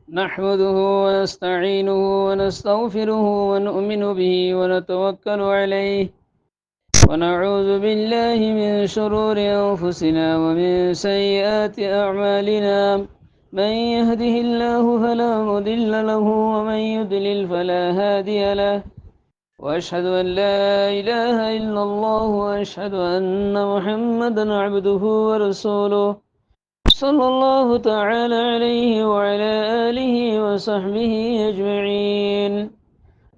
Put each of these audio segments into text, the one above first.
نحمده ونستعينه ونستغفره ونؤمن به ونتوكل عليه ونعوذ بالله من شرور أنفسنا ومن سيئات أعمالنا من يهده الله فلا مضل له ومن يضلل فلا هادي له وأشهد أن لا إله إلا الله وأشهد أن محمدا عبده ورسوله صلى الله تعالى عليه وعلى آله وصحبه أجمعين.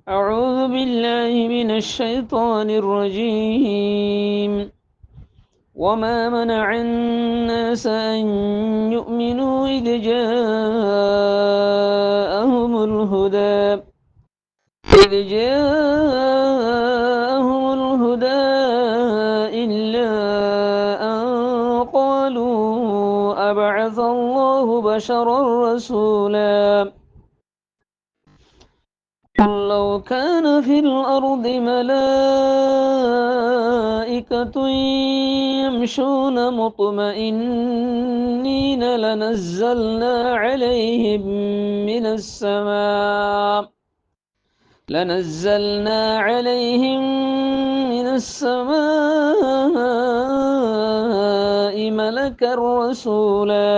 أعوذ بالله من الشيطان الرجيم. وما منع الناس أن يؤمنوا إذ جاءهم الهدى إلا أن قالوا أبعث الله بشرا رسولا. قل لو كان في الأرض ملائكة يمشون مطمئنين لنزلنا عليهم من السماء ملكا رسولا.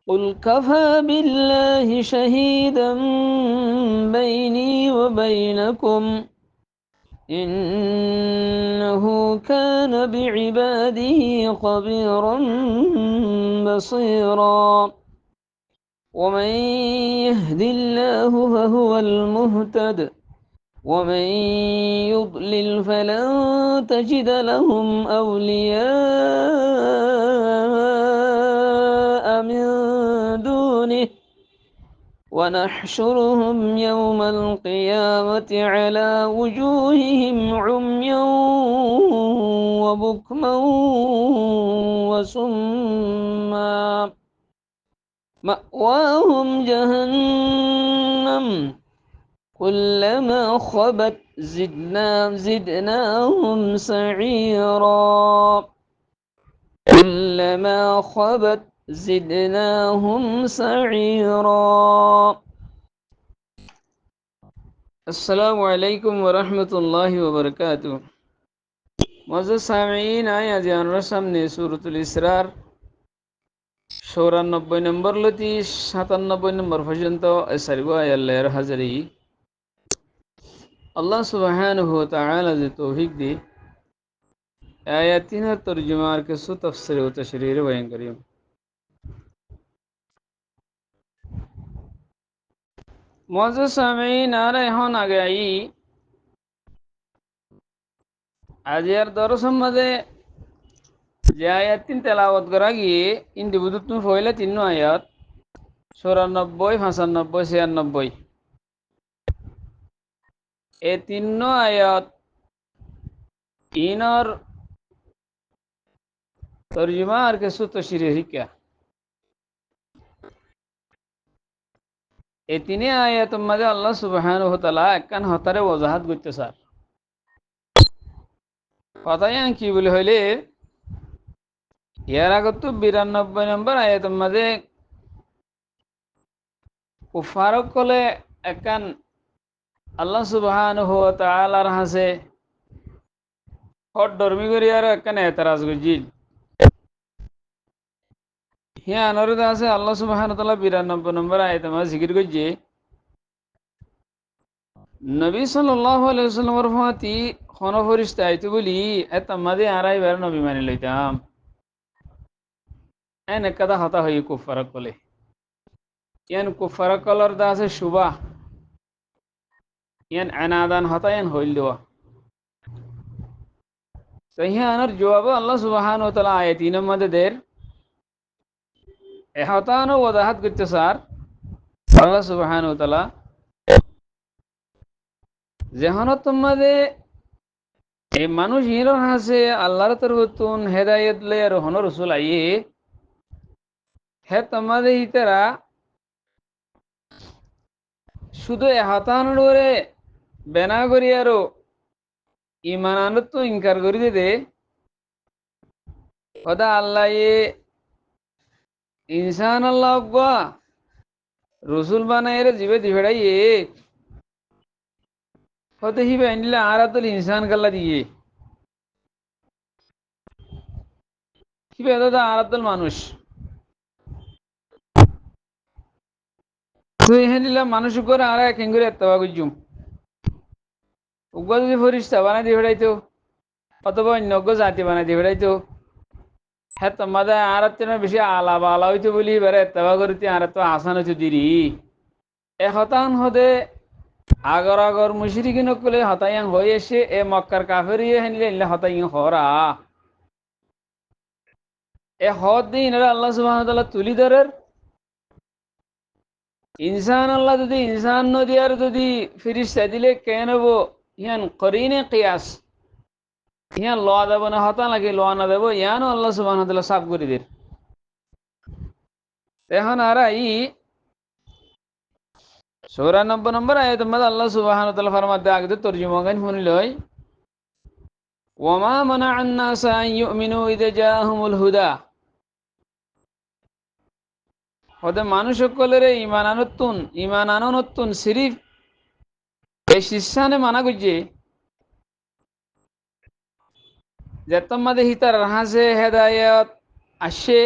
قل كفى بالله شهيدا بيني وبينكم إنه كان بعباده خبيرا بصيرا. ومن يهد الله فهو المهتد ومن يضلل فلن تجد لهم أولياء من دونه ونحشرهم يوم القيامة على وجوههم عميا وبكما وصما مأواهم جهنم كلما خبت زدناهم سعيرا. كلما خبت زدناهم سعيرا. السلام عليكم ورحمة الله وبركاته. معزز سامعين آیا جان رسم نے سورة الإسرار 94 নম্বর লতি 97 নম্বর পর্যন্ত সারিব আয়াল্লাহর হাজারি আল্লাহ সুবহানাহু ওয়া তাআলা যে তৌফিক দি আয়াতিনের তরজমার কিছু তাফসীর ও তাশরীর বয়ান করিম। মুআজ্জাজ সামিঈন আর এখন আগে আজিয়ার দরসের মাঝে যে আয়াতিন তেলাওয়াত করা গিয়ে ইন্দি বুধুত তুমি পয়লা 3 আয়াত 94 95 96 এই 3 আয়াত ইনর তরজমা আর কিছু তাশরীর হিকা এই 3 আয়াতের মাঝে আল্লাহ সুবহানাহু ওয়া তাআলা একখান হতারে ওয়াজাহাত করতে স্যার কথায় কি বলে হইলে এর আগত তো 92 নম্বর আয়াতের মাঝে কুফারক কলে একখান আল্লাহ সুবহানাহু ওয়া তাআলার হাসে হট ধর্মী করি আর একখান এতরাজ গজিল হিয়া আনরুদ আছে আল্লাহ সুবহানাহু ওয়া তাআলা 92 নম্বর আয়াতের মাঝে জিকির করছে নবী সাল্লাল্লাহু আলাইহি ওয়াসাল্লামের ফাতি কোন ফেরেশতা আইতো বলি এত মাঝে আড়াই বার নবী মানে লইতাম এন একদা হতা হই কুফারক কলে ইয়ান কুফারক কলর দা আছে শুবা ইয়ান আনাদান হতা ইয়ান হইল দেওয়া তো হিয়া আনার জবাব আল্লাহ সুবহানাহু ওয়া তাআলা আয়াতিনের মধ্যে দের এ হতানো ওয়াজাহাত করতে স্যার আল্লাহ সুবহানাহু ওয়া তাআলা যেহনত তোমাদের এই মানুষ হিরো হাসে আল্লাহর তরফতুন হেদায়েত লে আর হন রসুল আইয়ে হে তোমাদের ইতারা শুধু এ হতানোরে বেনা করি আরো ইমান আনত তো ইনকার করি দে খোদা আল্লাহ ইনসান আল্লাহ রসুল বানায় জিবে দিবেড়াই হতে হিবে আনিলে আর আতল ইনসান কাল্লা দিয়ে হিবে দাদা আর আতল মানুষ তুই হেনিলা মানুষ করে আর এক হেঙ্গুরে এত্তবা গুজুম উগ্র যদি ফরিস্তা বানাই দিয়ে বেড়াইতো অথবা অন্য জাতি বানাই দিয়ে বেড়াইতো হ্যাঁ তোমাদের আর বেশি আলাপ আলা হইতো বলি এবারে এত্তবা করতে আর তো আসান হইতো দিরি এ হতান হদে আগর আগর মুশরিকিন কলে হতায়াং হয়ে এসে এ মক্কার কাফের হেনলে এলে হতাইং হরা এ হদ দিন আল্লাহ সুবহানাহু ওয়া তাআলা তুলি ধরের ইনসান আল্লাহ যদি ইনসান নদী আর যদি ফিরিস্তা দিলে কেন ইয়ান করিনে কিয়াস ইয়ান লোয়া দেব না হতা লাগে লোয়া না দেব ইয়ানও আল্লাহ সুবহানাহু ওয়া তাআলা সাফ করে দের এখন আর ই 94 নম্বর আয়াত মধ্যে আল্লাহ সুবহানাহু ওয়া তাআলা ফরমাতে আগে তরজমা গান শুনিলই ওয়ামা মানাআন নাস আন ইউমিনু ইযা জাআহুমুল হুদা ওদের মানুষ সকলের ইমান আনতুন সিরিফ এই শিষ্যানে মানা করছে যে তোমাদের হিতার রাহাসে হেদায়ত আসে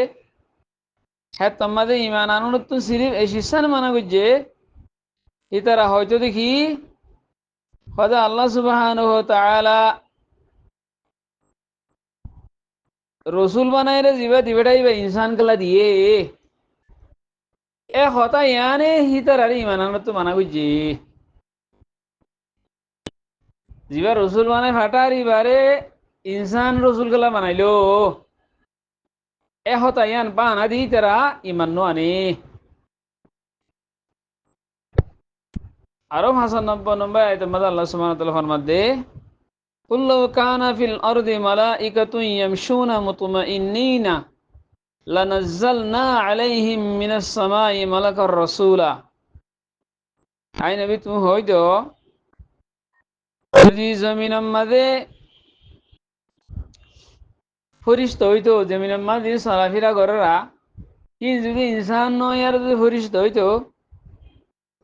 হ্যাঁ তোমাদের ইমান আনতুন সিরিফ এই শিষ্যানে মানা করছে হিতারা হয়তো দেখি হয়তো আল্লাহ সুবহানাহু ওয়া তাআলা রসুল বানাই রে জিবা দিবেটাই বা ইনসান গলা দিয়ে এ হতা ইয়ানে হিতার আর ইমান আনতো মানা করছে জিবা রসুল বানাই ফাটার ইবারে ইনসান রসুল গলা বানাইলো এ হতা ইয়ান বানা দি তারা ইমান নো আনে আরো 95 আয়াত মধ্যে আল্লাহ সুবহানাহু ওয়া তাআলা ফরমাতে কুল্লু কানা ফিল আরদি মালাইকাতুন ইয়ামশুনা মুতমাইন্নিনা লানাজ্জালনা আলাইহিম মিনাস সামাই মালাকার রাসূলা আই নবী তুমি হইতো যদি জমিনের মাঝে ফরিস্তা হইতো জমিনের মাঝে চলাফেরা করারা কি যদি ইনসান নয় আর যদি ফরিস্তা হইতো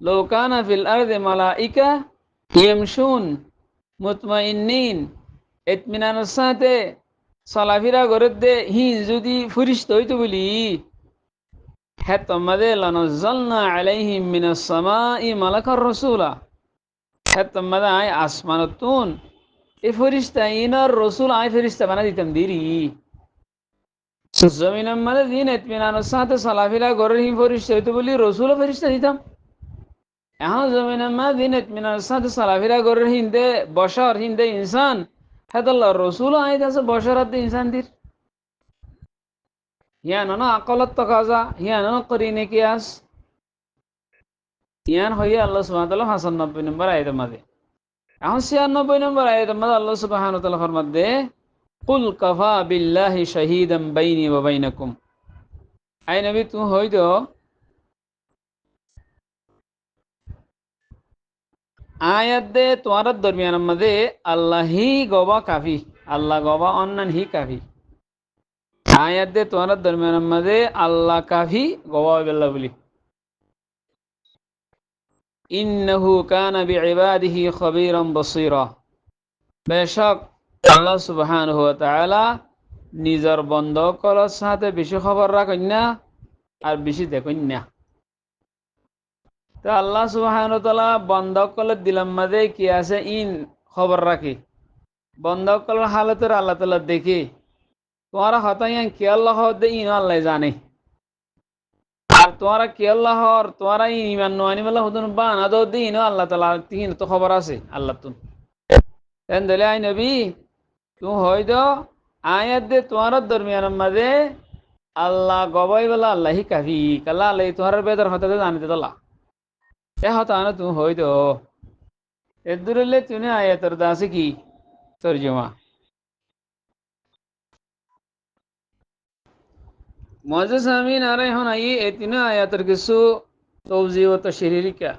লোকানা ফিল আরদে মালাইকা ইয়ামশুন মুতমাইন্নিন ইতমিনানের সাথে চলাফেরা করে দে হি যদি ফরিস্তা হইতো বলি হ্যাঁ তোমাদের লানাজ্জালনা আলাইহিম মিনাস সামাই মালাকার রাসূলা হ্যাঁ তোমাদের আয় আসমানতুন এই ফরিস্তা ইনার রসুল আয় ফরিস্তা বানা দিতাম দিরি জমিনের মাঝে দিন এতমিনানের সাথে চলাফেরা করে হি ফরিস্তা হইতো বলি রসুলও ফরিস্তা দিতাম এখন জমিনের মাঝে দিন এতমিনানের সাথে চলাফেরা করে হিন্দে বশর হিন্দে ইনসান হ্যাঁ রসুলও আয় আছে বশর হাতে ইনসান দির হিয়ানো আকলত তকাজা হিয়ানো করিনে কিয়াস ইয়ান হইয়া আল্লাহ সুবহানাহু ওয়া তাআলা 95 নম্বর আয়াতের মাঝে এখন 96 নম্বর আয়াতের মাঝে আল্লাহ সুবহানাহু ওয়া তাআলা ফরমাতে কুল কাফা বিল্লাহি শাহীদাম বাইনি ওয়া বাইনাকুম আই নবী তুমি হইতো আয়াত দে তোমার দরমিয়ানের মাঝে আল্লাহ হি গবা কাফি আল্লাহ গবা অন্যান হি কাফি আয়াত দে তোমার দরমিয়ানের মাঝে আল্লাহ কাফি গবা বেল্লা বলি ইন্নাহু কানা বিইবাদিহি খবীরাম বসীরা বেশক আল্লাহ সুবহানাহু ওয়া তাআলা নিজের বন্ধকলের সাথে বেশি খবর রাখেন না আর বেশি দেখেন না তো আল্লাহ সুবহানাহু ওয়া তাআলা বন্ধকলের দিলাম মাঝে কি আছে ইন খবর রাখি বন্ধকলের হালতের আল্লাহ তাআলা দেখে তোমারা হতাইয়ান কি আল্লাহ দে ইন আল্লাহ জানে আর তোমারা কি আল্লাহর তোমারা ইমান নোয়ানি বলা হুদুন বানা দো দিন আল্লাহ তাআলা তিন তো খবর আছে আল্লাহ তুন তেন দলে আই নবী তুমি হয়তো আয়াত দে তোমার দরমিয়ানের মাঝে আল্লাহ গবাই বলা আল্লাহি কাফি কাল্লা আল্লাহ তোমার বেদর হতে জানিতে তোলা এ হতা না তুমি হয়তো এ দূরলে তুমি আয়াতের দাসে কি তর্জমা মজেস আমিন আরে হন আই এই তিন আয়াতের কিছু তৌজি ও তশরিকা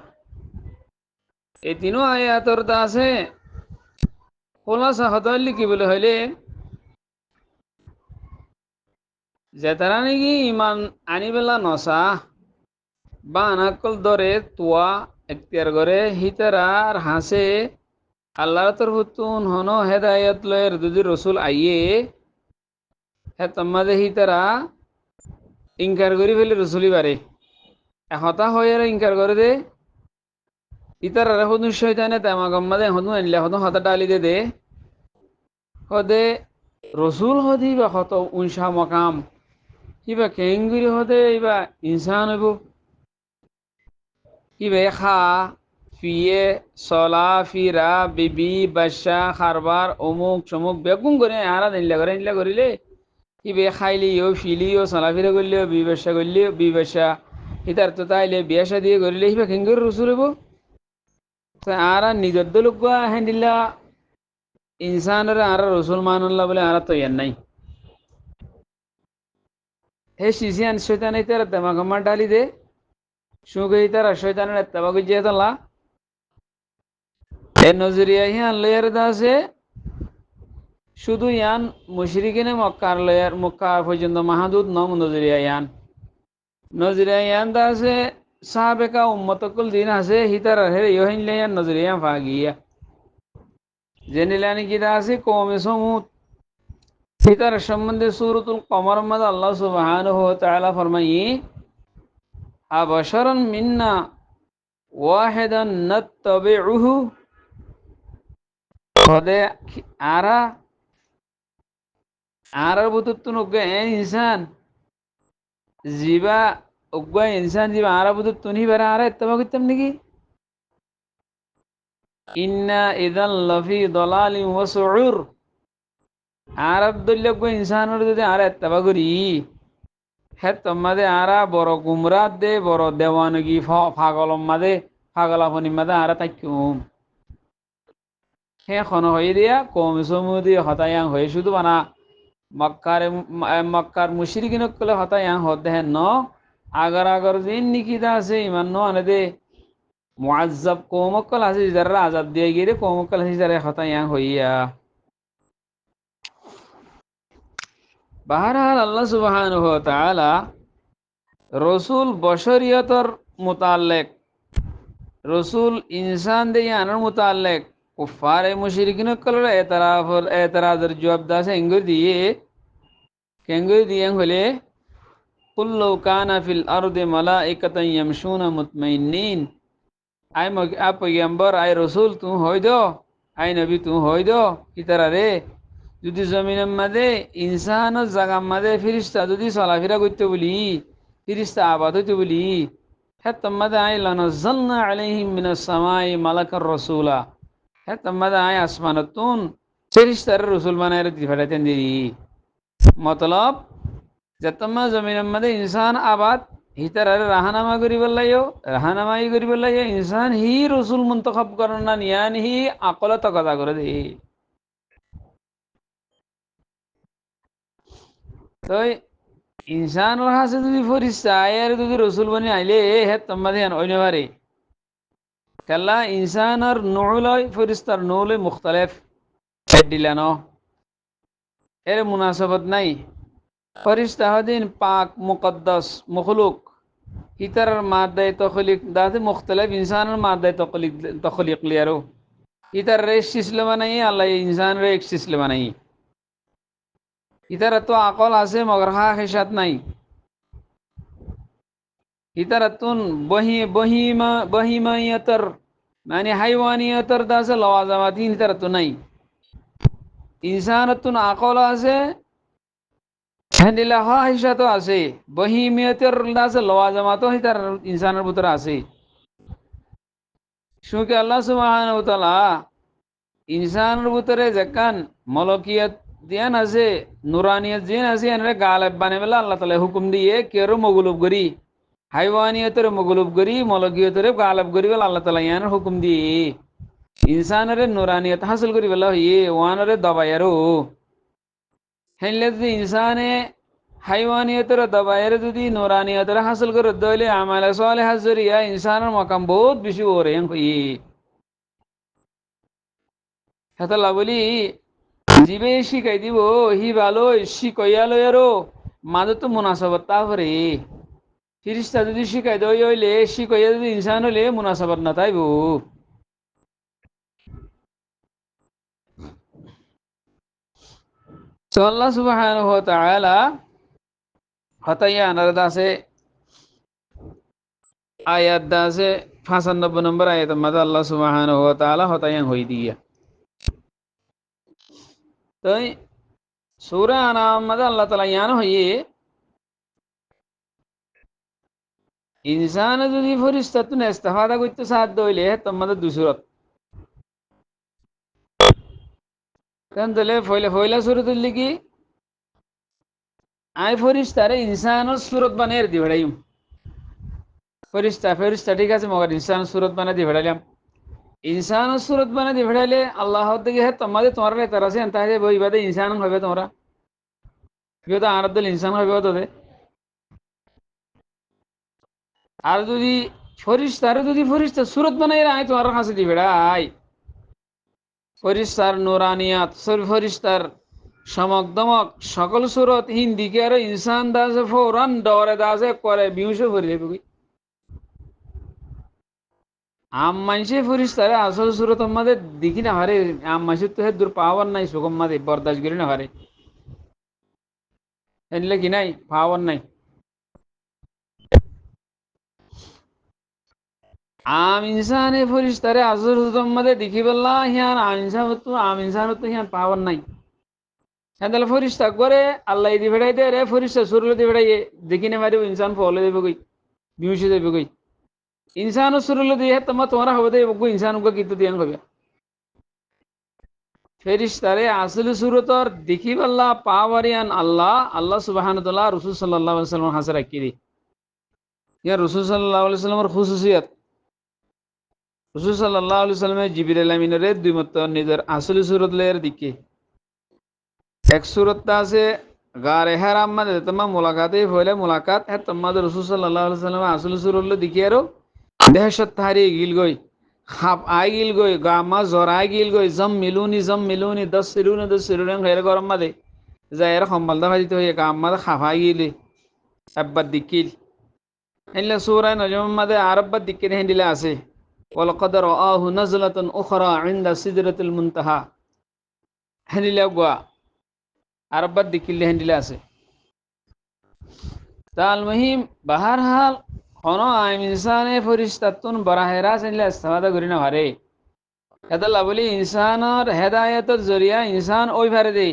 এই তিন আয়াতের দাসে খোলাসা হতলি কি বলে হইলে যে তারা নাকি ইমান আনিবেলা নসা বানাকল ধরে তোয়া এখতিয়ার করে হিতারার হাসে আল্লাহর তরফতুন হন হেদায়ত লয়ের যদি রসুল আইয়ে হে তোমাদের হিতারা ইনকার করি ফেলে রসুলি বারে হতা হয়ে ইনকার করে দে ইতারা হদু শয়তানে তেমা গম্মাদে হদু আনলে হদু হতা ডালি দে হদে রসুল হদি বা হত উনসা মকাম কিবা কেঙ্গুরি হদে ইবা ইনসান হইব কিবা খা ফিয়ে চলা ফিরা বিবি বাদশা খারবার অমুক চমুক বেগুন করে আরা নিলা করিলে কিবে খাইলিও ফিলিও চলাফিরা করলেও বি ব্যবসা করলেও বি ব্যবসা ইতার তো তাইলে বিয়া শাদি করিলে সিবা কেঙ্গুর রসুল হইব আরা নিজের দলুক হ্যান্ডিল্লা ইনসানের আর রসুল মানুল্লাহ বলে আর তো ইয়ার নাই হে শিশিয়ান শৈতান ইতার তেমাকম্মা ডালি দে শুকে ইতার শৈতানের তেমাক জিয়াতলা এ নজরিয়া হিয়ান লয়ার দাসে শুধু ইয়ান মুশরিকিনে মক্কার লয়ার মক্কা পর্যন্ত মাহাদুদ নম নজরিয়া ইয়ান নজরিয়া ইয়ান দাসে সাহাবেকা উম্মতকুল দিন আছে হিতার হেরে ইহিনলে ইয়ান নজরিয়া ফাগিয়া জেনিলানি কিতা আছে কওমে সমুদ হিতার সম্বন্ধে সূরাতুল কমর মধ্যে আল্লাহ সুবহানাহু ওয়া তাআলা ফরমাই আবাশারান মিন্না ওয়াহিদান নাত্তাবিউহু খদে আরা আরার বুতুতুন উগ্গে ইনসান জিবা উগ্গে ইনসান জিবা আরা বুতুতুন হি বেরা আরা ইত্তেবা করতাম নাকি ইন্না ইদাল লাফি দলালিন ওয়া সুউর আরার দল্য উগ্গে ইনসানের যদি আরা ইত্তেবা করি হে তোমাদের আরা বড় গুমরাত দে বড় দেওয়ানগি পাগলম মাদে পাগলাপনি মাদে আরা তাইকুম হে খন হয়ে দিয়া কম সমুদি হতায়াং হয়ে শুধু বানা মক্কার মুশরিকিন কলে হতায়াং হতে হেন ন আগার আগার দিন নিকিতা আছে ইমান ন আনে দে মুআজ্জাব কৌমকল আছে যারা আজাব দিয়ে গিয়ে কৌমকল আছে যারা হতায়াং হইয়া বাহরহাল আল্লাহ সুবহানাহু ওয়া তাআলা রসুল বশরিয়তর মুতাল্লেক রসুল ইনসান দিয়ে আনার মুতাল্লেক কুফারে মুশরিকিন কলর এতরাজের জবাব দাসে এঙ্গুর দিয়ে কেঙ্গুর দিয়ে হলে কুল্লু কানা ফিল আরদে মালাইকাতান ইয়ামশুনা মুতমাইন্নিন আই পয়গম্বর আই রসুল তুমি হই দো আই নবী তুমি হই দো ইতারা রে যদি জমিনের মাঝে ইনসানের জাগার মাঝে ফিরিস্তা যদি চলাফেরা করতে বলি ফিরিস্তা আবাদ হইতে বলি হ্যাঁ তোমাদের আই লানাজ্জালনা আলাইহিম মিনাস সামাই মালাকার রাসূলা হ্যাঁ তোমাদের আই আসমানতুন ফিরিস্তার রসুল বানায় দি ফাটাতেন দি মতলব যে তোমার জমিনের মাঝে ইনসান আবাদ হিতার রাহানামা করিব লাইও রাহানামাই করিব লাইও ইনসান হি রসুল মুন্তখাব করেন না নিয়ান হি আকলে তকদা করে দে তো ইনসানের হাসে যদি ফরিস্তা আয়ার যদি রসুল বনি আইলে হে তোমাদের অন্য পারে কাল্লা ইনসানের নৌলয় ফরিস্তার নৌলয় মুখতালেফ দিলেন এর মুনাসবত নাই ফরিস্তা হদিন পাক মুকদ্দাস মখলুক ইতার মাদ্দায় তখলিক দাতে মুখতালেফ ইনসানের মাদ্দায় তখলিক লিয়ারো ইতার রেস সিসলে বানাই আল্লাহ ইনসান রে এক সিসলে বানাই ইতার তো আকল আছে মগর হা হেসাত নাই ইতারাতুন বহিমাইয়াতর মানে হাইওয়ানিয়াতর দাসে লওয়াজামাতি ইতারাতু নাই ইনসানাতুন আকল আছে হ্যান্ডিলা হা হিসাতো আছে বহিমিয়াতর দাসে লওয়াজামাতো ইতার ইনসানের ভিতরে আছে শুনকে আল্লাহ সুবহানাহু ওয়া তাআলা ইনসানের ভিতরে যেকান মলকিয়াত দিয়ান আছে নুরানিয়াত জিন আছে এনরে গালেব বানাইলা আল্লাহ তাআলা হুকুম দিয়ে কেরো মগলুব করি হাইওয়ানিয়তের মগলুব করি মলকীয়তরে গালব করি বলে আল্লাহ তালা ইয়ানোর হুকুম দিয়ে ইনসানরে নুরানিয়ত হাসিল করি বলা হইয়ে ওয়ানরে দবাইয়ারো হেনলে যদি ইনসানে হাইওয়ানিয়তের দবাইয়ারে যদি নুরানিয়তরে হাসিল করে দইলে আমালে সালেহ জরিয়া ইনসানের মকাম বহুত বেশি ওরে হেন কইয়ে হেতলা বলি জিবে শিখাই দিব হি ভালো শিকইয়া লয়ারো মাঝে তো মুনাসবত তাহরে ফিরিস্তা যদি শিখাই দই হইলে শিখাইয়া যদি ইনসান হইলে মুনাসাবাত না তাইবো। তো আল্লাহ সুবহানাহু ওয়া তাআলা হতাইয়া আনার দাসে আয়াত দাসে 95 নম্বর আয়াতের মধ্যে আল্লাহ সুবহানাহু ওয়া তাআলা হতাইয়া হই দিয়া। তাই সূরা আনাম মধ্যে আল্লাহ তাআলা ইয়ান হইয়ে ইনসান যদি ফরিস্তা তুনে ইস্তেফাদা করতে সাহায্য হইলে তোমাদের দুসুরত কারণ তাহলে ফয়লা সুরতুল লিখি আই ফরিস্তারে ইনসানের সুরত বানিয়ে দি ভেড়াইম ফরিস্তা ফরিস্তা ঠিক আছে মগর ইনসান সুরত বানিয়ে দি ভেড়াইলাম ইনসানের সুরত বানিয়ে দি ভেড়াইলে আল্লাহ দিকে হ্যাঁ তোমাদের তোমার তার আছে তাহলে বই বাদে ইনসান হবে তোমরা কেউ তো আনাদ্দুল ইনসান হবে তোদের আর যদি ফরিস্তা সুরত বানাই আয় তোমার কাছে দি ভেড়াই ফরিস্তার নুরানিয়াত ফরিস্তার সমক দমক সকল সুরত হিন্দিকে আর ইনসান দাসে ফৌরান ডরে দাসে করে বিহুসে ভরে দেবে আম মানসে ফরিস্তারে আসল সুরত আমাদের দেখি না হারে আম মানসের তো হে দূর পাওয়ার নাই সুগম মাদে বরদাস্ত করি না হারে এনলে কি নাই পাওয়ার নাই আম ইনসানে ফরিস্তারে আসল সুরত আমাদের দেখি বললা হিয়ান আম ইনসান তো হিয়ান পাওয়ার নাই হ্যাঁ ফরিস্তা করে আল্লাহ দি ভেড়াই দে রে ফরিস্তা সুরলে দি ভেড়াই দেখি না মারি ইনসান ফলে দেবে কই বিহুসে দেবে কই ইনসান সুরলে দিয়ে তোমার হবে দে ইনসান কিন্তু দিয়ান হবে ফেরিস্তারে আসল সুরতর দেখি পাল্লা পাওয়ারিয়ান আল্লাহ সুবহানাহু রসুল সাল্লাল্লাহু আলাইহি ওয়াসাল্লাম হাসে রাখি দি ইয়া রসুল সাল্লাল্লাহু আলাইহি ওয়াসাল্লামের খুসুসিয়াত রসুল সাল্লাল্লাহু আলাইহি ওয়াসাল্লামে জিবরিল আমিনের দুই মত নিজের আসল সুরত লের দিকে এক সুরতটা আছে গারে হারাম মানে তোমার মুলাকাতে হইলে মুলাকাত হ্যাঁ তোমাদের রসুল সাল্লাল্লাহু আলাইহি ওয়াসাল্লাম আসল সুরত দিকে আরো দেহশত হারিয়ে গিল গই খাপ আই গিল গই গামা জরাই গিল গই জম মিলুনি দশ সিরুনে হের গরম মাদে যাই এর সম্বল দা ভাজিতে হয়ে গামা খাফাই গিলি আব্বার দিকিল এলে সূরা নজম মাদে আরব্বার দিকে হেন্ডিলে আছে ওয়ালাকাদ রাআহু নাজলাতান উখরা ইনদা সিদরাতিল মুনতাহা হেন্ডিলে গোয়া আরব্বার দিকিল হেন্ডিলে আছে তাল মহিম বাহার হাল হনো আইম ইনসানে ফরিস্তাতুন বরাহেরা সেনলে ইস্তেফাদা করি না হারে এটা বলি ইনসানের হেদায়তের জরিয়া ইনসান ওই ভারে দে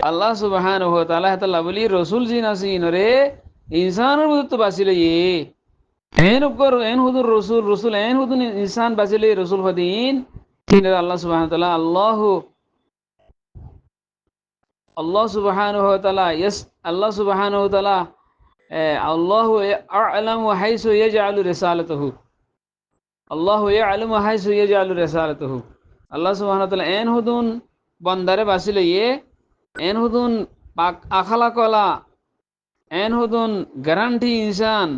আল্লাহ সুবহানাহু ওয়া তাআলা এটা বলি রসুল জিন আসিন রে ইনসানের বুঝ তো বাঁচিলে এন উপর এন হুদুর রসুল এন হুদুন ইনসান বাঁচিলে রসুল হদিন আল্লাহ সুবহানাহু ওয়া তাআলা আল্লাহ সুবহানাহু ওয়া তাআলা আল্লাহ সুবহানাহু ওয়া তাআলা আল্লাহু আ'লামু হাইসু ইয়াজআলু রিসালাতাহু আল্লাহু ইয়া'লামু হাইসু ইয়াজআলু রিসালাতাহু আল্লাহ সুবহানাহু ওয়া তাআলা এন হুদুন বন্দারে বাসিলে এন হুদুন পাক আখালা কলা এন হুদুন গ্যারান্টি ইনসান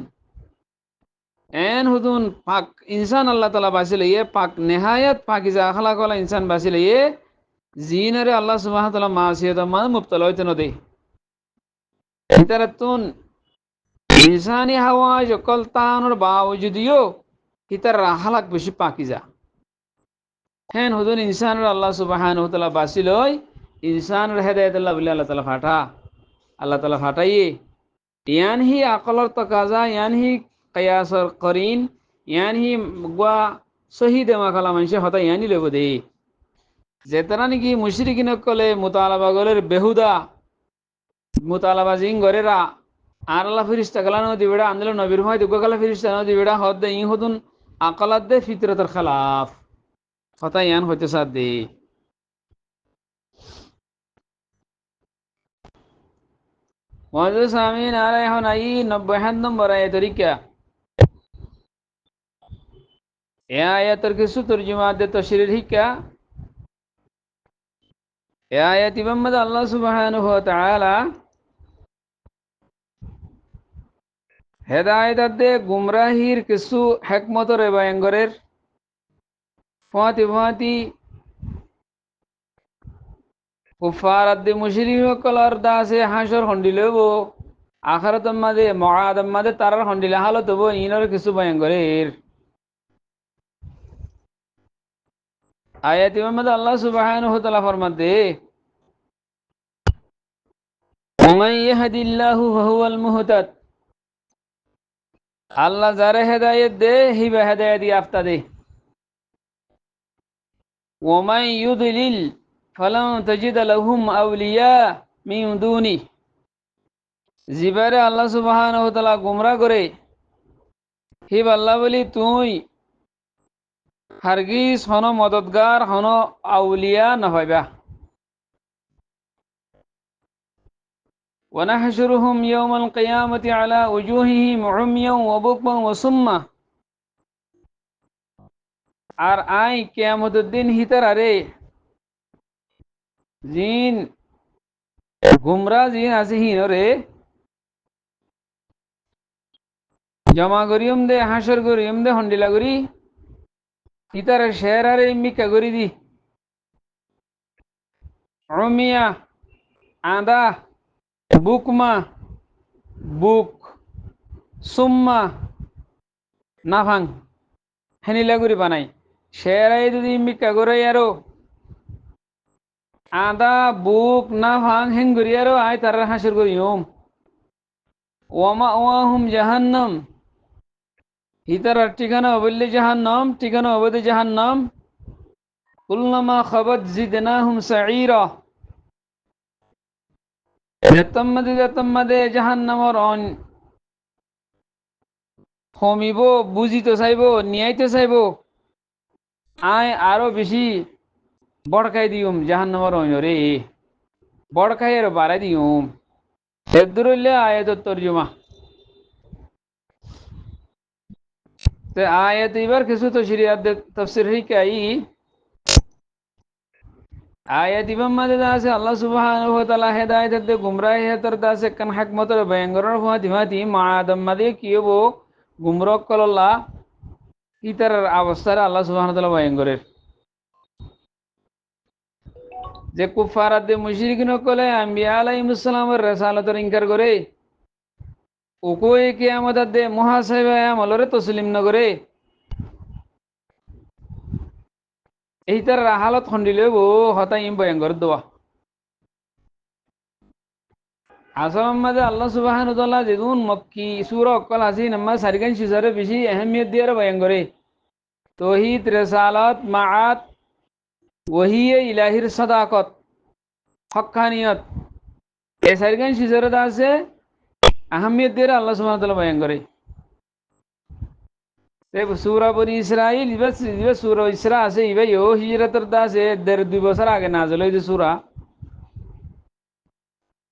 এন হুদুন পাক ইনসান আল্লাহ তাআলা বাসিলে পাক নেহায়াত পাকিজা আখালা কলা ইনসান বাসিলে জিনারে আল্লাহ সুবহানাহু ওয়া তাআলা মাসিয়াত মা মুবতালা হইতে নদে ইতারাতুন ইনসানি হাওয়া যকল তানোর বাওজুদিও ইতার রাহালাক বেশি পাকিজা হেন হুদুন ইনসানের আল্লাহ সুবহানাহু ওয়া তাআলা বাসিলই ইনসানের হেদায়েত আল্লাহ তাআলা ফাটাইয়ে ইয়ানহি আকলর তাকাজা ইয়ানহি কিয়াসর করিন ইয়ানহি গয়া শহীদ মাকালা মানুষে হতা ইয়ানি লব দে যেতারা নাকি মুশরিকিন কলে মুতালাবা গলের বেহুদা মুতালাবা জিং গরেরা আর আল্লাহ ফিরিস্তা গালানো দিবেড়া আন্দোলন নবীর হয় দুঃখ গালা ফিরিস্তা দিবেড়া হদ দে ই হদুন আকালাত দে ফিতরতের খেলাফ হতা ইয়ান হইতে সাদ দে মহাজুদ সামিন আর এখন আই 90 নম্বর আয়াত তরিকা এ আয়াতের কিছু তর্জমা দে তশরির হিকা এ আয়াত ইমাম আল্লাহ সুবহানাহু ওয়া তাআলা হেদায়েত দে গুমরাহির কিছু হিকমত রে বায়ঙ্গরের ফাতি কুফার আদে মুশরিক কলার দাসে হাসর হন্ডিলেবো আখারাতের মাঝে মহাদের মাঝে তারার হন্ডিলা হালত হবো ইনর কিছু ভয়ঙ্করের আয়াত মধ্যে আল্লাহ সুবহানাহু ওয়া তাআলা ফরমাতে ওমান ইয়াহদিল্লাহু ফাহুয়াল মুহতাদ আল্লাহ যারে হেদায়েত দে হিবা হেদায়েত ইয়াফতা দে ওমান ইউদলিল ফালান তাজিদ লাহুম আউলিয়া মিন দুনি জিবারে আল্লাহ সুবহানাহু ওয়া তাআলা গুমরা করে হিব আল্লাহ বলি তুই হারগিজ হন মদদগার হন আউলিয়া নহয়বা ونحشرهم يوم القيامة على وجوههم عميا وبكما وصما আর আই কিয়ামতের দিন হিতার আরে জিন গুমরা জিন আছে হিন রে জমা করিয়ম দে হাসর করিয়ম দে হন্ডিলা করি হিতার শের আরে মিকা করি দি উমিয়া আদা বুকমা বুক সুম্মা নাফাং হেনিলা করি বানাই শের আই যদি মিকা করে আরো আদা বুক নাফাং হেন করি আরো আই তার হাসর করিয়ম ওয়ামা ওয়াহুম জাহান্নাম হিতার ঠিকানা অবল্লি জাহান্নাম ঠিকানা অবধি জাহান্নাম কুল্লামা খাবাত জিদনাহুম সাঈরা যেতম্মাদে জাহান্নামর অন কমিব বুঝিতে চাইব নিয়াইতে চাইব আয় আরো বেশি বড়কাই দিউম জাহান্নামর অনরে বড়কাই আর বাড়াই দিউম এদুরল্লে আয়াত তর্জমা তে আয়াত এবার কিছু তো শরিয়াত তাফসীর হিকাই আয়াত ইবাম মাদে আছে আল্লাহ সুবহানাহু ওয়া তাআলা হেদায়েত দে গুমরাহ হেতর দাসে কান হিকমতর বয়ঙ্গরর হুয়াতি মাতি মাআদম মাদে কিয়বো গুমরক কলল্লা ইতার অবস্থার আল্লাহ সুবহানাহু ওয়া তাআলা বয়ঙ্গরের যে কুফারাত দে মুশরিকিন কলে আম্বিয়া আলাইহিস সালামের রিসালাতের ইনকার করে ওকোয়ে কিয়ামত দে মুহাসাবা আমলরে তসলিম নগরে এইটার হালত খন্ডিলে বো হতা ইম ভয়ঙ্কর দোয়া আসলাম মাঝে আল্লাহ সুবহানাহু ওয়া তাআলা যেগুন মক্কি সূরা অকল আসি নাম্মা সারিগান সিজারে বেশি আহমিয়ত দিয়ে ভয়ঙ্করে তৌহিদ রিসালাত মাআত ওহিয়ে ইলাহির সাদাকত হক্কানিয়ত এই সারিগান সিজারে আছে আহমিয়ত দিয়ে আল্লাহ সুবহানাহু ওয়া তাআলা ভয়ঙ্করে সূরা বনি ইসরাইল ইবা সূরা ইসরা আছে ইবা ইয়ো হিজরতের দাসে 2.5 বছর আগে নাযিল হইছে সূরা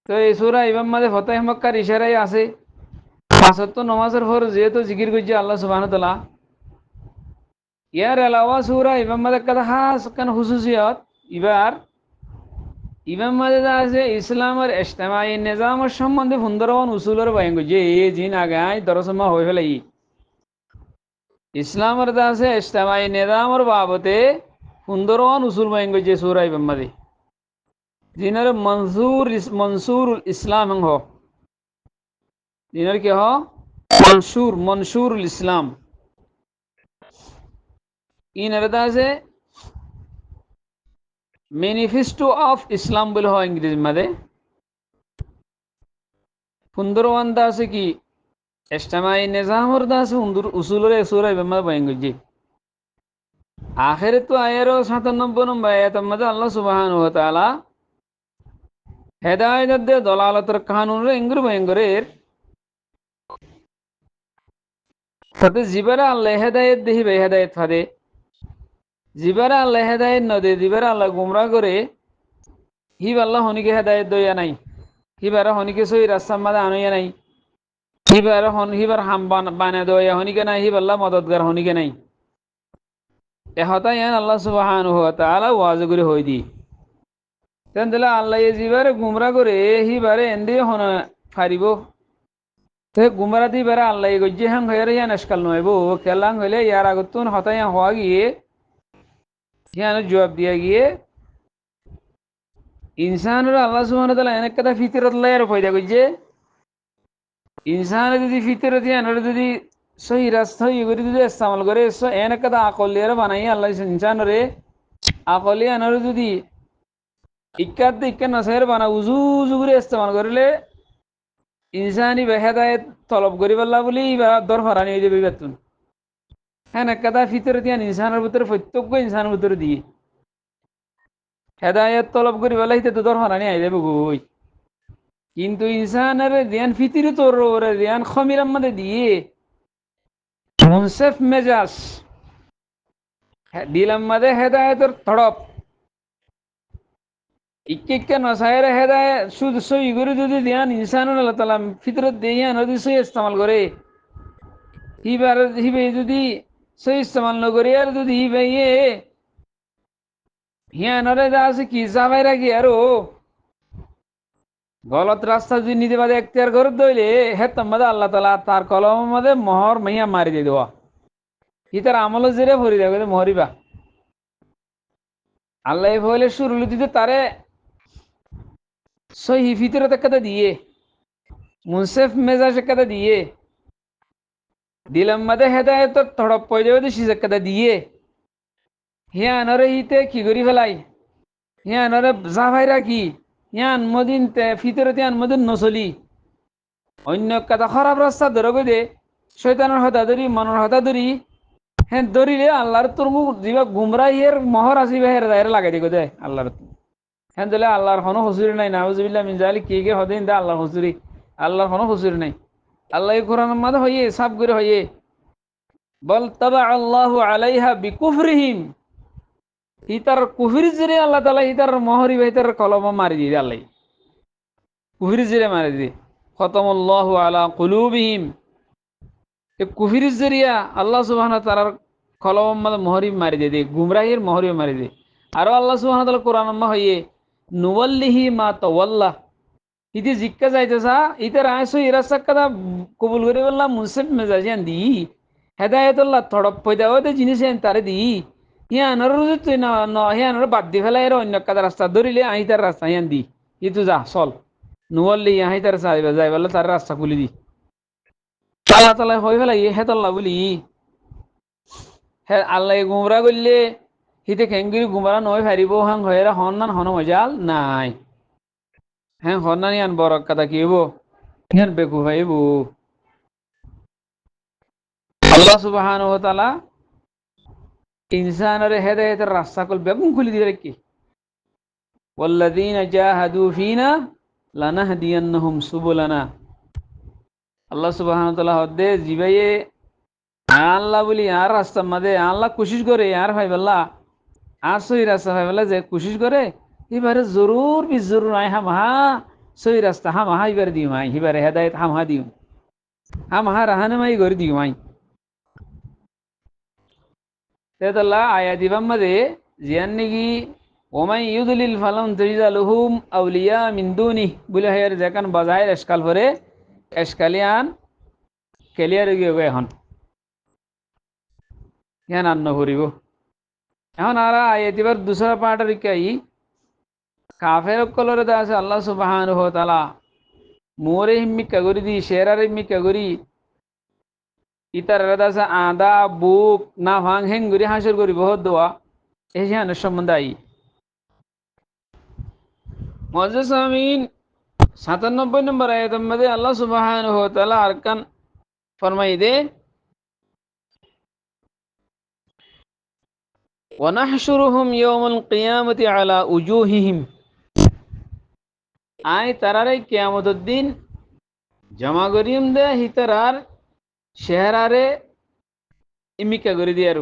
তো এই সূরা ইমাম মাঝে ফতাহ মক্কার ইশারাই আছে পাঁচত্ব নমাজের পর যেহেতু জিকির করছে আল্লাহ সুবহানাহু ওয়া তাআলা ইয়ার এলাওয়া সূরা ইমাম মাঝে কথা খাস কান হুসুসিয়ত এবার ইমাম মাঝে আছে ইসলামের ইজতিমাই নিজামের সম্বন্ধে 15 উসুলের বয়ান করছে এই জিন আগায় দরসমা হয়ে ফেলাই ইসলামের দাসে ইজতিমাই নিজামের বাবতে 15 উসুল বয়ান করছে সূরা ইমাম মাঝে জিনার মনসুর ইসলাম হ জিনার কি হ মনসুর ইসলাম ইনারদা আছে ম্যানিফেস্টো অফ ইসলাম বলে হয় ইংরেজি মাঝে 15 দা আছে কি ইজতিমাই নিজামের দাসে উসুলের সূরা ইমাম বয়ান করছে আখেরে তো আয়েরও 97 নম্বর আয়াতের মধ্যে আল্লাহ সুবহানাহু ওয়া তাআলা হেদায়েত দে দলালতের কানুন ইংগুর বয়ঙ্গরের তাতে জিবারা আল্লাহ হেদায়েত দেহিবে হেদায়েত ফাদে জিবারা আল্লাহ হেদায়েত নদে জিবারা আল্লাহ গুমরা করে হিব আল্লাহ হনিকে হেদায়েত দইয়া নাই হিবারা হনিকে সই রাস্তার মাঝে আনইয়া নাই হিবার হাম বানা দইয়া হনিকে নাই হিব আল্লাহ মদদগার হনিকে নাই এহতাই আল্লাহ সুবহানাহু ওয়া তাআলা ওয়াজ করে হই দি তেন দিলা আল্লাহ জিবারে গুমরা করে হিবারে এন্দি হন ফারিব তে গুমরা দি বেড়া আল্লাহ গজ্জে হাং হয়ে ইয়ান আজকাল নইব কেলাং হইলে ইয়ার আগতুন হতাই হওয়া গিয়ে ইয়ান জবাব দিয়া গিয়ে ইনসানের আল্লাহ সুবহানাহু ওয়া তাআলা এনে কথা ফিতরত লাইর পয়দা গজ্জে ইনসানে যদি ফিতরতি আনরে যদি সহি রাস্তা ইগরি যদি ইস্তেমাল করে এন একটা আকলিয়ার বানাই আল্লাহ ইনসানরে আকলি আনরে যদি ইক্কাত ইক্কা নসাইর বানা উজু উজু করে ইস্তেমাল করলে ইনসানি বেহেদায়ত তলব করি পাল্লা বলি বা দর ফারানি হয়ে যাবে বেতন হ্যাঁ একটা ফিতরতি আন ইনসানের ভিতরে প্রত্যেক ইনসানের ভিতরে দিয়ে হেদায়ত তলব করি পাল্লা হিতে তো দর ফারানি আই যাবে গই কিন্তু ইনসানের রিয়ান ফিতির তোর রিয়ান খমিরাম মধ্যে দিয়ে মুনসেফ মেজাজ দিলাম মধ্যে হেদায়তর তড়প ইকে নসায়ের হেদায় শুধু সই করে যদি দিয়ান ইনসান আল্লাহ তালা ফিতরত দিয়ে যদি সই ইস্তেমাল করে হিবার হিবে যদি সই ইস্তেমাল নকরে আর যদি হিবে হিয়ানরে যা আছে কি যাবাই রাখি আরো গলত রাস্তা যদি নিতে পারে এখতিয়ার করে দইলে হে তোমাদের আল্লাহ তালা তার কলম মধ্যে মহর মাইয়া মারি দিয়ে দেওয়া ই তার আমল জেরে ভরি দেবে মহরিবা আল্লাহ বলে শুরু দিতে তারে সহি ফিতরত একটা দিয়ে মুনসেফ মেজাজ একটা দিয়ে দিলাম মধ্যে হেদায়ত থড়প পয় যাবে সিজ একটা দিয়ে হিয়ানরে হিতে কি করি ফেলাই হিয়ানরে যা ভাই রাখি হিয়ান মদিন ফিতরতে আন মদিন নচলি অন্য কথা খারাপ রাস্তা ধরে দে শৈতানের হতা ধরি মনের হতা ধরি হ্যাঁ ধরিলে আল্লাহর তোর মুখ যিবা গুমরাইয়ের মহর আসিবে হের দায়ের লাগাই দিগো দে আল্লাহর হ্যাঁ দিলে আল্লাহর কোনো হুজুরি নাই নাউজুবিল্লাহ মিন জালিক কে হদিন দে আল্লাহর হুজুরি আল্লাহর কোনো হুজুরি নাই আল্লাহ কোরআনের মাঝে হইয়ে সাফ করে হইয়ে বল তাবা আল্লাহু আলাইহা বিকুফরিহিম ইতার কুফির জিরে আল্লাহ তাআলা ইতার মহরি ইতার কলম মারি দিয়ে আল্লাহ কুফির জিরে মারি দিয়ে খতমুল্লাহু আলা কুলুবিহিম এ কুফির জরিয়া আল্লাহ সুবহানাহু ওয়া তাআলার কলম মহরি মারি দিয়ে গুমরাহির মহরি মারি দিয়ে আরো আল্লাহ সুবহানাহু ওয়া তাআলা কোরআন মা হইয়ে নুওয়াল্লিহি মা তাওয়াল্লা ইতি জিক্কা যাইতেছা ইতার আইসো ইরাসাক্কাদা কবুল করে বললাম মুনসিফ মেজাজিয়ান দি হেদায়েতুল্লাহ থড়প পয়দা ওতে জিনিস তারে দি হিয়ানোর তুই হিয়ানোর বাদ দি ফেলাই অন্য কাদা রাস্তা ধরিলে আহি তার রাস্তা হিয়ান দি ইতু যা চল নুয়াল্লি আহি তার যাই বলে তার রাস্তা খুলি দি তালা তালা হয়ে ফেলাই হেতল্লা বলি হে আল্লাহ গুমরা করলে হিতে খেঙ্গিরি গুমরা নয় ফারিব হাং হয়েরা হন হন মজাল নাই হ্যাঁ হন্নানি আন বরক কথা কি হবো হিয়ান বেকু ভাইব আল্লাহ সুবহানাহু ওয়া তাআলা ইনসানের হেদায়েতের রাস্তা কল বেগুন খুলে দিয়ে রাখি ওয়াল্লাযীনা জাহাদু ফিনা লানাহদিয়ান্নাহুম সুবুলানা আল্লাহ সুবহানাহু ওয়া তাআলা হদে জিবাইয়ে আল্লাহ বলি আর রাস্তা মাঝে আল্লাহ কোশিশ করে আর ভাই বল্লা আর সই রাস্তা ভাই বল্লা যে কোশিশ করে এবারে জরুর বি জরুর আই হাম হা সই রাস্তা হাম হা এবারে দিও আই এবারে হেদায়েত হাম হা দিও হাম হা রাহানুমাই করে দিও আই তেতলা আয়া দিবাম মাঝে জিয়ান নাকি ওমাই ইউদলিল ফালাম তরিজা লুহুম আউলিয়া মিন দুনি বলে হের যেখান বাজায় এসকাল পরে এসকালিয়ান ক্লিয়ার হয়ে গিয়ে এখন ইয়ান আন্ন করিব এখন আর আয়াতিবার দুসরা পার্টের কাই কাফের কলরে দা আছে আল্লাহ সুবহানাহু ওয়া তাআলা মোরে হিম্মিকা করি দি শেরার হিম্মিকা করি ইতার রাদা আছে আদা বুক না ভাং হেং করি হাসর করি বহুত দোয়া এই যে সম্বন্ধে আই মুআজ্জিজ আমিন 97 নম্বর আয়াতের মধ্যে আল্লাহ সুবহানাহু ওয়া তাআলা আরকান ফরমাই দে ওয়া নাহশুরুহুম ইয়াওমাল কিয়ামাতি আলা উজুহিহিম আই তারারে কিয়ামতের দিন জমা করিম দে হিতারার শেহরারে ইমিকা করে দিয়ে আর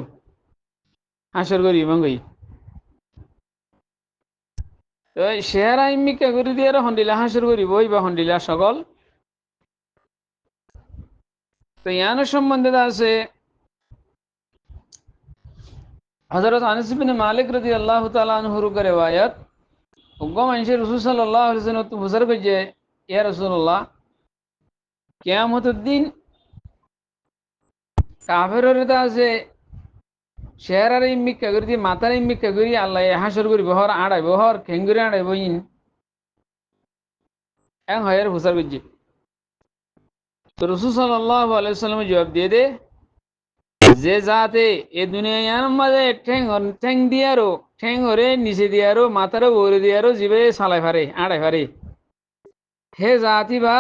হাসর করি মঙ্গই তো শেহরা ইমিকা করে দিয়ে আর হন্ডিলা হাসর করি বই বা হন্ডিলা সকল তো ইয়ানোর সম্বন্ধে আছে হযরত আনাস ইবনে মালিক রাদিয়াল্লাহু তাআলা আনহু এর রিওয়ায়াত উগ্গম আনসে রাসূল সাল্লাল্লাহু আলাইহি ওয়াসাল্লাম তো বুঝার কইছে ইয়া রাসূলুল্লাহ কিয়ামতের দিন কাফেরের আছে শেহরার ইমিকা করে দিয়ে মাথার ইমিকা করি আল্লাহ হাসর করি বহর আড়াই বহর খেঙ্গুরি আড়াই বইন এং হয়ের বুঝার কইছে তো রাসূল সাল্লাল্লাহু আলাইহি ওয়াসাল্লাম জবাব দিয়ে দে যে যাতে এ দুনিয়ার মাঝে ঠ্যাং দিয়ারো ঠ্যাং হরে নিচে দিয়ারো মাথারও ওরে দিয়ারো জিবে সালাই ফারে আড়াই ফারে হে জাতি বা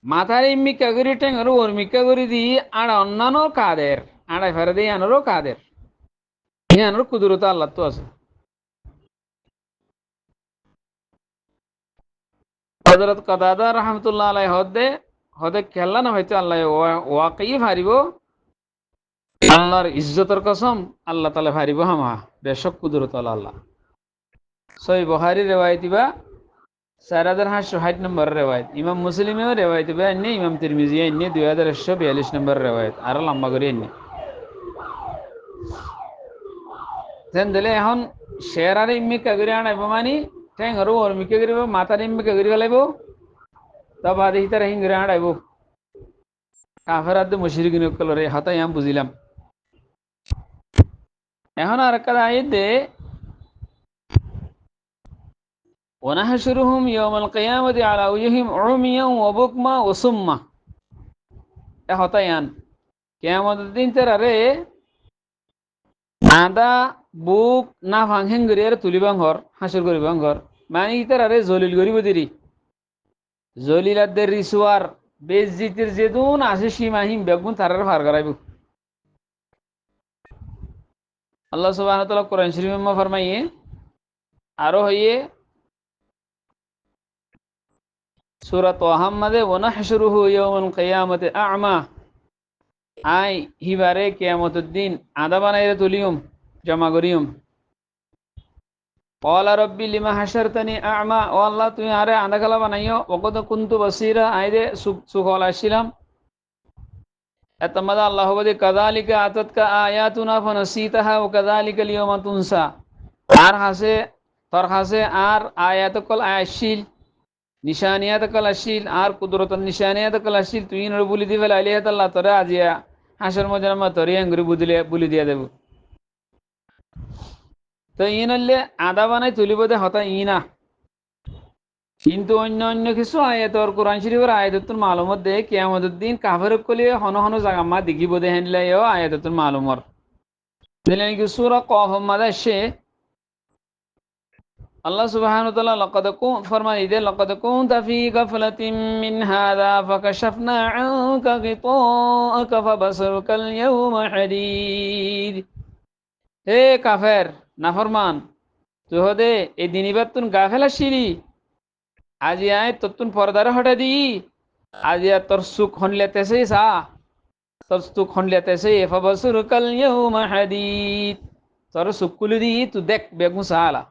মাথার মিক্কা করি ঠ্যাং হরে ওর মিক্কা করি দি আড়া অন্যান্য কাদের আড়াই ফারে দিয়ে আনারও কাদের আনারও কুদরত আল্লাহ তো আছে। হযরত কাতাদা রাহমাতুল্লাহ আলাইহি হদে খেললা না হয়তো আল্লাহ ওয়াকি ফারিব আল্লাহর ইজ্জতের কসম আল্লাহ তাআলা ফারিব হামা বেশক কুদরত আল্লাহ। সহি বুখারী রিওয়ায়াত বা 4860 নম্বর রেওয়ায়ত, ইমাম মুসলিমেও রেওয়ায়ত বা এনে, ইমাম তিরমিজি এনে 2142 নম্বর রেওয়ায়ত আরো লম্বা করে এনে। তেন দিলে এখন শেরারে ইম্মি কাগরি আনাইব মানি ঠেং হরু ওর মিকে করিব মাথার ইম্মি কাগরি গলাইব তা বাদে হিতার হিঙ্গরে আনাইব কাফেরাদ মুশরিকিন কলরে হাতাই আম বুঝিলাম। এখন আর একটা আয়াত দে ওয়ানাহশুরুহুম ইয়াওমাল কিয়ামাতি আলা ওয়াজহিম উমিয়ান ওয়া বুকমা ওয়া সুম্মা এ হাতাই আন কিয়ামতের দিন তারারে আদা বুক না ভাঙহেন গরি আর তুলিবাং ঘর হাসুর করিবাং ঘর মানে ইতার আরে জলিল গরিব দিরি জলিলাদের রিসুয়ার বেজিতির যেদুন আছে সীমাহীন বেগুন তারার ফার করাইব। আল্লাহ সুবহানাহু ওয়া তাআলা কোরআন শরীফে ফরমাইয়ে আরো হইয়ে সূরা তাহা মাদে ওয়ানাহশুরুহু ইয়াওমাল কিয়ামাতি আ'মা আই হিবারে কিয়ামতের দিন আদা বানাইরে তুলিয়ম জমা করিয়ম ক্বালা রব্বি লিমা হাশারতানি আ'মা ও আল্লাহ তুমি আরে আধা কালা বানাইও ওকদ কুনতু বাসীরা আইরে সুখল আসছিলাম এতমাদা আল্লাহ বলে কাযালিকা আতাতকা আয়াতুনা ফানাসিতাহা ওয়া কাযালিকা আল-ইয়াওমা তুনসা আর হাসে তোর হাসে আর আয়াত কল আয়াশিল নিশানিয়াত কল আসিল আর কুদরতন নিশানিয়াত কল আসিল তুই নর বলি দিবে আলিয়াত আল্লাহ তোরে আজিয়া হাসর মজামা তোরে আঙ্গুরি বুলি দিয়া দেব। তো ইনলে আদা বানাই তুলিব দে হতা ইনা কিন্তু অন্য অন্য কিছু আয়াতর কোরআন শরীফের আয়াতুল মালুমত দে কিয়ামতের দিন কাফের কলি হন হন জায়গা মা দেখিব দে হেনলে আয়াতুল মালুমর দিলেন কি সূরা কফ মাদা সে আল্লাহ সুবহানাহু ওয়া তাআলা ফরমান দে লাকাদ কুনতা ফি গাফলাতিন মিন হাযা ফাকাশাফনা আনকা গিতাআকা ফাবাসারুকাল ইয়াওমা হাদীদ। হে কাফের নাফরমান তুই হদে এই দিনিবার তুন গাফেলা শিরি আজি আয় তত্তুন পর্দারে হটে দি আজি তোর সুখ হনলেতেছে সা তোর সুখ হনলেতেছে ফাবাসুরুকাল ইয়াওমা হাদীদ তোর সুখ কুলি দি তুই দেখ বেগু সালা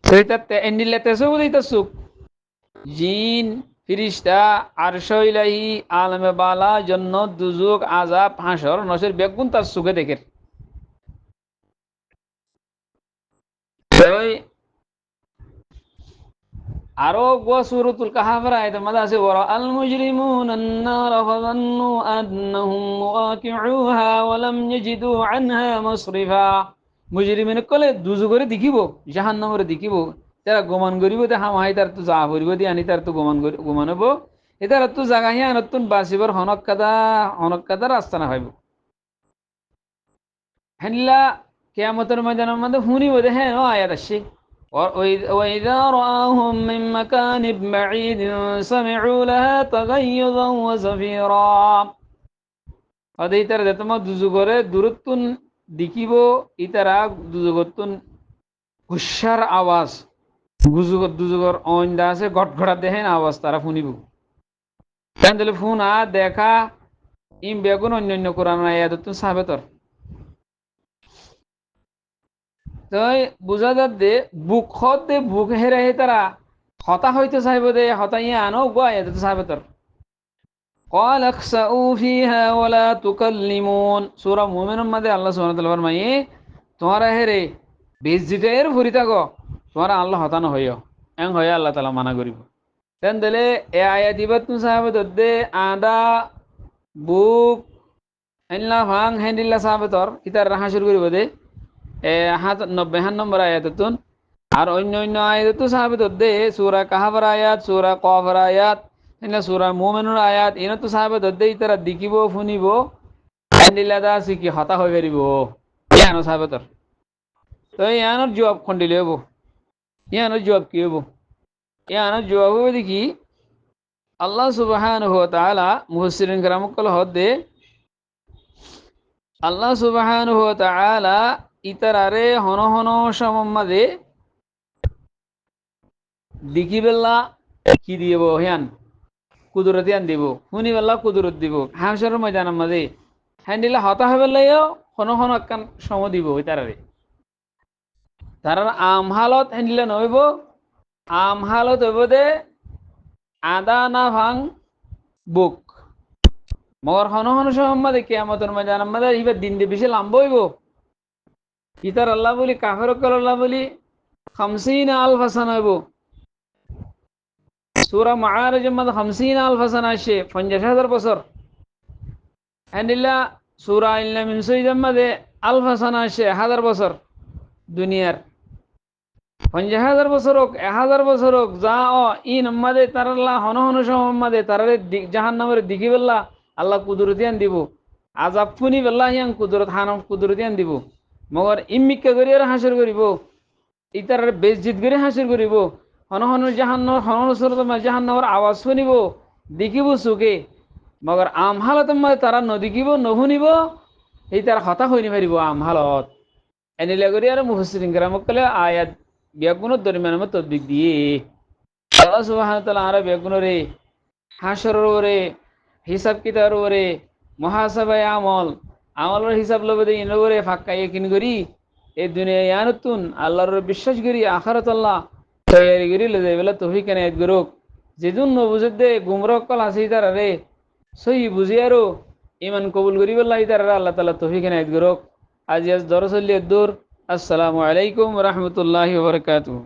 সেইটাতে এন্ডিলেতেছে বলি তোর সুখ জিন ফিরিস্তা আরশ ইলাহি আলমে বালা জান্নাত দুজুক আযাব হাসর নসের বেগুন তার সুখে দেখে। আরো গো সূরাতুল কাহাফের আয়াতে মাঝে আছে ওয়া আল মুজরিমুনা আন-নার ফাযান্নু আন্নাহুম ওয়াকিউহা ওয়া লাম ইয়াজিদু আনহা মাসরিফা। মুজরিমিন কলে দুজুগরে দেখিব জাহান্নামরে দেখিব তারা গোমান করিব তে হাম হাই তার তো যা করিব দি আনি তার তো গোমান হবো এটার তো জায়গা হিয়া নতুন বাসিবর হনক কাদা রাস্তা না হইব হেনলা কিয়ামতের ময়দানের মধ্যে শুনিব দে হ্যাঁ আয়াত আসছে وإذا رآهم من مكان بعيد سمعوا لها تغيظا وزفيرا অদে ইতারা যে তোমার দুজুগরে দূরত্বন দেখিব ইতারা দুজুগতুন হুশার আওয়াজ দুজুগর অইন্দা আছে গটগড়া দেখেন আওয়াজ তারা শুনিব কেন দিলে ফোন আ দেখা ইম বেগুন অন্যান্য কোরআন আয়াতুন সাবেতর তই বুঝা যাত দে বুক হেরে তারা হতা হইতে চাইব দে হতাইয়া আনো গোয়া যেতে চাইবে তোর قال اخسئوا فيها ولا تكلمون সূরা মুমিনুন মাদে আল্লাহ সুবহানাহু ওয়া তাআলা ফরমায়ে তোমারা হেরে বেজ্জিতের ভরি থাকো তোমারা আল্লাহ হতানো হইও এং হইয়া আল্লাহ তাআলা মানা করিব তেন দিলে এ আয়াত দিবাত সাহাবে দে আদা বুক হেনলা ভাং হেন্দিল্লা সাহাবে তোর ইতার রাহা শুরু করিব দে 90 নম্বর আয়াতুন আর অন্য অন্য আয়াত তো সাহাবে দে সূরা কাহাফের আয়াত, সূরা কফের আয়াত, না সূরা মুমিনুর আয়াত, এনে তো সাহাবে দে ইতারা দেখিব শুনিব এন্ডিলাদা সিকি হতা হয়ে বেরিব ইয়ানো সাহাবে তোর। তো ইয়ানোর জবাব খন্ডিলে হবো, ইয়ানোর জবাব কি হবো? ইয়ানোর জবাব হবে দেখি আল্লাহ সুবহানাহু ওয়া তাআলা মুফাসসিরিন কেরাম কল হদে আল্লাহ সুবহানাহু ওয়া তাআলা ইতারারে হন হন সমম্মাদে দিকি বেল্লা কি দিব হিয়ান কুদরতি আন দিব, শুনি বেল্লা কুদরত দিব, হাঁসের ময়দানের মাঝে হ্যান্ডিলা হতা হবে লাইও হন হন একখান সম দিব ইতারারে। তারার আম হালত হ্যান্ডিলা নইব, আম হালত হইব দে আদা না ভাং বুক। মগর হন হন সমম্মাদে কিয়ামতের ময়দানের মাঝে ইবার দিন দিয়ে বেশি লাম্ব হইব। ইতার আল্লাহ বলি কাফের কল আল্লাহ বলি 50,000 সানা হইব। সূরা মাআরিজের মধ্যে 50,000 সানা আসে, 50,000 বছর। হ্যান্ডিল্লা সূরা ইল্লা মিন সুইজের মধ্যে আলফা সানা আসে, 1000 বছর। দুনিয়ার 50,000 বছর হোক, 1000 বছর হোক, যা ই নম্মাদে তারাল্লাহ হন হন সম্মাদে তারারে জাহান নামের দিকি বেল্লা আল্লাহ কুদরতি আন দিব, আজাব ফুনি বেল্লা হিয়াং কুদরত হানম কুদরতি আন দিব। মগর ইমিক্কা করি আর হাসর করিব, ইতার বেশজিত করে হাসির করিব, হন হন জাহান্নামের আওয়াজ শুনিব, দেখিব চোখে। মগর আম হালত তারা নদেখিব নশুনিব, এই তারা হতা হইনি পারিব আম হালত। এনিলে করি আর মুফাসসিরিন কেরামক কলে আয়াত বেগুনের দরমিয়ান তদবিক দিয়ে আল্লাহ সুবহানাহু ওয়া তাআলা আর বেগুনরে হাসরের ওরে হিসাব কিতাবের ওরে মুহাসাবায়ে আমলের হিসাব লবে দে ইনরে ফাক্কা ইয়াকিন করি এই দুনিয়া ইয়ানতুন আল্লাহর বিশ্বাস করি আখিরাত আল্লাহ তৈরি করি লয়ে যাইবেলা তৌফিক এনায়েত করুক। যেজন নবুজে দে গুমরাহ কল আছে তারা রে সহি বুঝি আরো ইমান কবুল করি বল্লাহ তারা আল্লাহ তাআলা তৌফিক এনায়েত করুক। আজ দরস দূর। আসসালামু আলাইকুম ওয়া রাহমাতুল্লাহি ওয়া বারাকাতুহু।